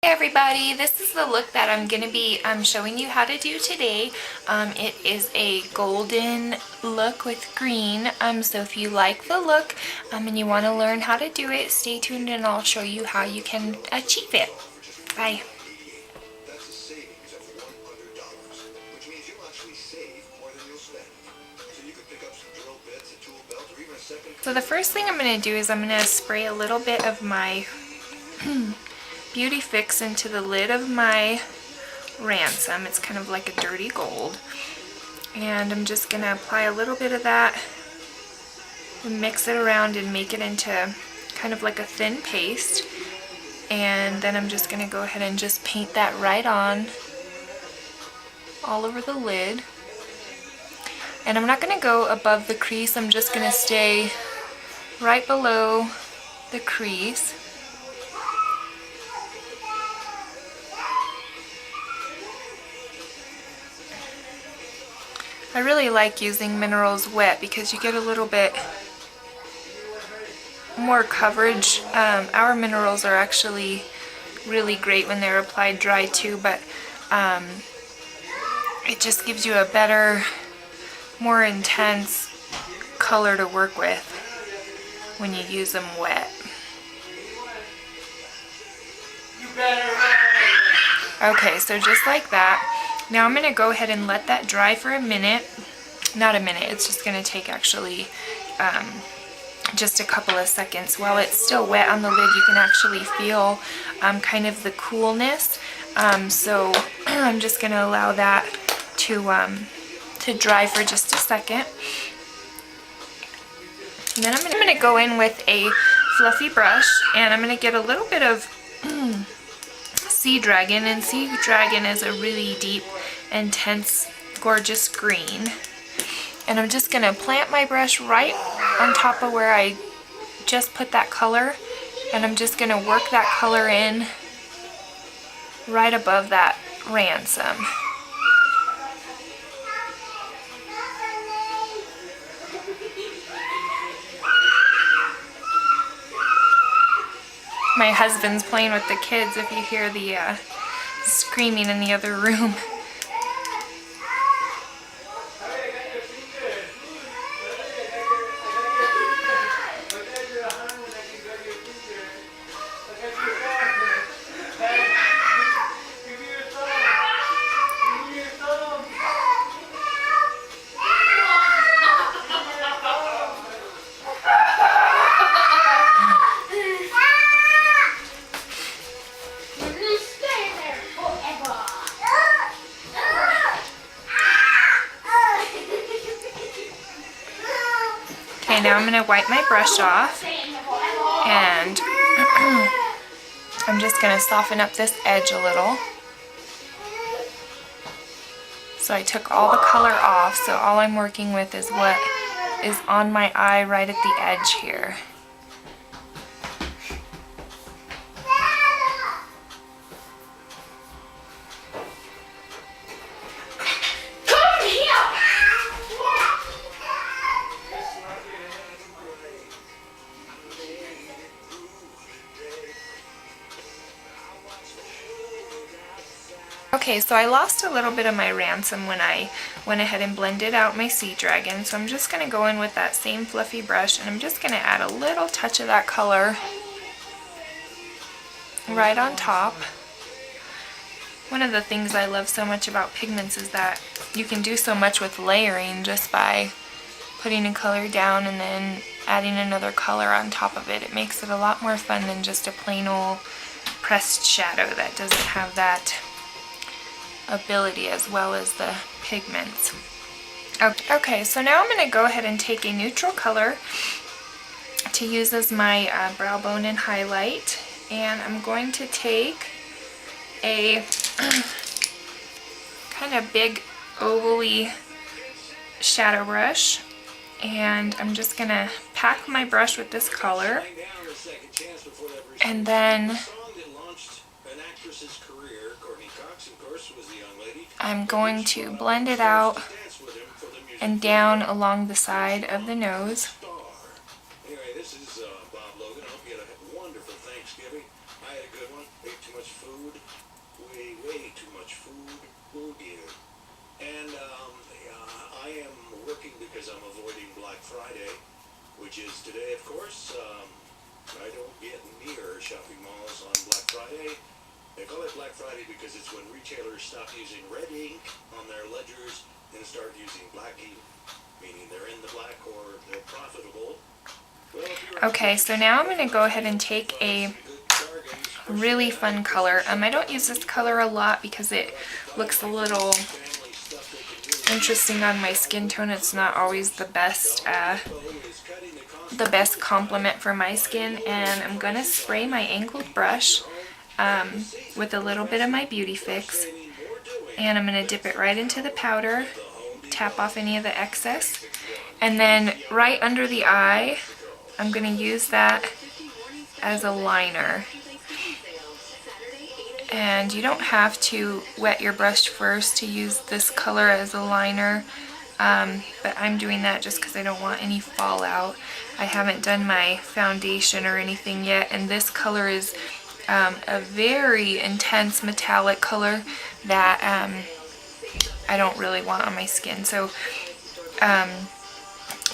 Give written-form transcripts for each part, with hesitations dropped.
Hey everybody, this is the look that I'm going to be showing you how to do today. It is a golden look with green, so if you like the look and you want to learn how to do it, stay tuned and I'll show you how you can achieve it. Bye. So the first thing I'm going to do is I'm going to spray a little bit of my Beauty Fix into the lid of my ransom. It's kind of like a dirty gold. And I'm just going to apply a little bit of that and mix it around and make it into kind of like a thin paste. And then I'm just going to go ahead and just paint that right on all over the lid. And I'm not going to go above the crease, I'm just going to stay right below the crease. I really like using minerals wet because you get a little bit more coverage. Our minerals are actually really great when they're applied dry too, but it just gives you a better, more intense color to work with when you use them wet. Okay, so just like that. Now I'm going to go ahead and let that dry for a minute. Not a minute, it's just going to take actually just a couple of seconds. While it's still wet on the lid, you can actually feel kind of the coolness. So I'm just going to allow that to dry for just a second. And then I'm going to go in with a fluffy brush and I'm going to get a little bit of Sea Dragon, and Sea Dragon is a really deep, intense, gorgeous green. And I'm just going to plant my brush right on top of where I just put that color, and I'm just going to work that color in right above that ransom. My husband's playing with the kids if you hear the screaming in the other room. Okay, now I'm going to wipe my brush off and I'm just going to soften up this edge a little. So I took all the color off, so all I'm working with is what is on my eye right at the edge here. Okay, so I lost a little bit of my ransom when I went ahead and blended out my Sea Dragon, so I'm just going to go in with that same fluffy brush and I'm just going to add a little touch of that color right on top. One of the things I love so much about pigments is that you can do so much with layering just by putting a color down and then adding another color on top of it. It makes it a lot more fun than just a plain old pressed shadow that doesn't have that ability as well as the pigments. Okay, so now I'm going to go ahead and take a neutral color to use as my brow bone and highlight, and I'm going to take a kind of big ovally shadow brush and I'm just going to pack my brush with this color, and then I'm going to blend it out and down along the side of the nose. I had a good one. Ate too much food. Way too much food. Oh dear. And I am working because I'm avoiding Black Friday, which is today, of course. I don't get near shopping malls on Black Friday. They call it Black Friday because it's when retailers stop using red ink on their ledgers and start using black ink, meaning they're in the black or they're profitable. Well, Okay, so now I'm going to go ahead and take a really fun color. I don't use this color a lot because it looks a little interesting on my skin tone. It's not always the best complement for my skin, and I'm going to spray my angled brush with a little bit of my Beauty Fix, and I'm going to dip it right into the powder, tap off any of the excess, and then right under the eye I'm going to use that as a liner. And you don't have to wet your brush first to use this color as a liner, but I'm doing that just because I don't want any fallout. I haven't done my foundation or anything yet, and this color is a very intense metallic color that I don't really want on my skin. So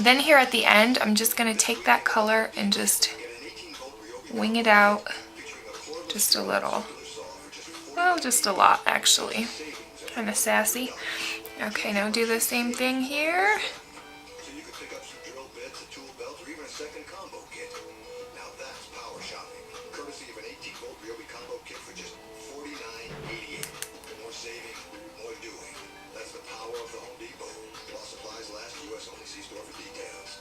then here at the end, I'm just going to take that color and just wing it out just a little. Well, just a lot actually. Kind of sassy. Okay, now do the same thing here. So you could pick up some drill bits, a tool belt, or even a second combo kit. Now that's power shopping. Courtesy of an 18-volt Ryobi combo kit for just $49.88. More saving, more doing. That's the power of the Home Depot. While supplies last, US only. See store for details.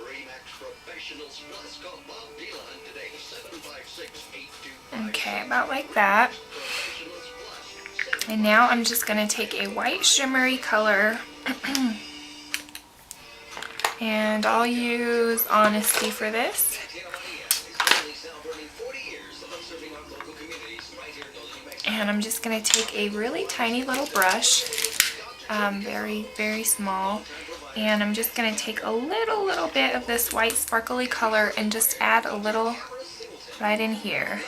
Remax Professionals Plus. Call Bob Dylan today. 756-825. Okay, about like that. And now I'm just going to take a white shimmery color and I'll use Honesty for this. And I'm just going to take a really tiny little brush, very small, and I'm just going to take a little bit of this white sparkly color and just add a little right in here.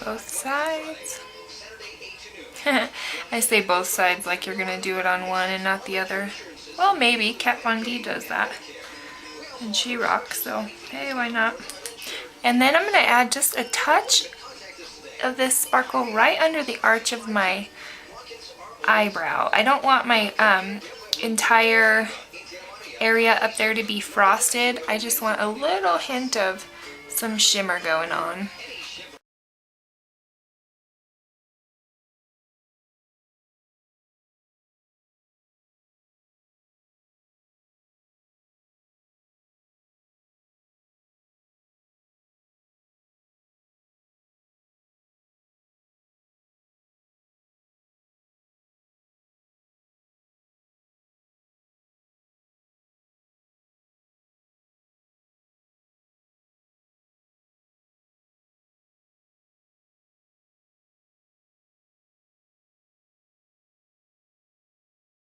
Both sides. I say both sides like you're gonna do it on one and not the other. Well, maybe. Kat Von D does that. And she rocks, so hey, why not? And then I'm gonna add just a touch of this sparkle right under the arch of my eyebrow. I don't want my entire area up there to be frosted. I just want a little hint of some shimmer going on.